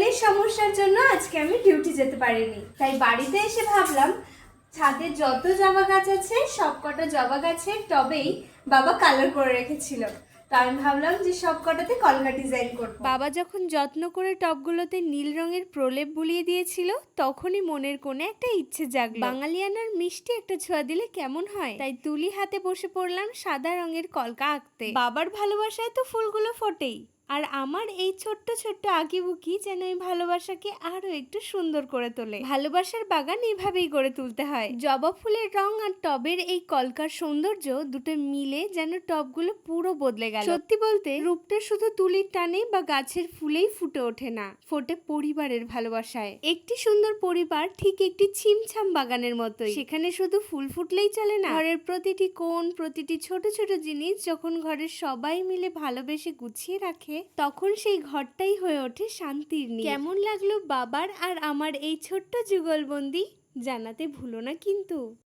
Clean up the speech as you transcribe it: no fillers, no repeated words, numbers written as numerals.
ট্রেনের সমস্যার জন্য আজকে আমি ডিউটি যেতে পারিনি, তাই বাড়িতে এসে ভাবলাম ছাদে যত জবা গাছ আছে সব কটা জবা গাছের টবেই বাবা কালার করে রেখেছিল। তো আমি ভাবলাম যে সব কটাতে কলকা ডিজাইন করব। বাবা যখন যত্ন করে টবগুলোতে নীল রঙের প্রলেপ বুলিয়ে দিয়েছিল তখনই মনের কোণে একটা ইচ্ছে জাগলো, বাঙালিয়ানার মিষ্টি একটা ছোঁয়া দিলে কেমন হয়। তাই তুলি হাতে বসে পড়লাম সাদা রঙের কলকা আঁকতে। বাবার ভালোবাসায় তো ফুলগুলো ফোটেই, আর আমার এই ছোট্ট ছোট্ট আঁকিবুকি যেন এই ভালোবাসাকে আরো একটু সুন্দর করে তোলে। ভালোবাসার বাগান এইভাবেই গড়ে তুলতে হয়। জবা ফুলের রং আর টবের এই কলকার সৌন্দর্য দুটো মিলে যেন টবগুলো পুরো বদলে গেল। সত্যি বলতে রূপটা শুধু তুলির টানে বা গাছের ফুলেই ফুটে ওঠে না, ফোটে পরিবারের ভালোবাসায়। একটি সুন্দর পরিবার ঠিক একটি ছিমছাম বাগানের মতোই। সেখানে শুধু ফুল ফুটলেই চলে না, ঘরের প্রতিটি কোণ, প্রতিটি ছোট ছোট জিনিস যখন ঘরের সবাই মিলে ভালোবেসে গুছিয়ে রাখে তখন সেই ঘরটাই হয়ে ওঠে শান্তির নীড়। কেমন লাগলো বাবার আর আমার এই ছোট্ট যুগলবন্দি জানাতে ভুলো না কিন্তু।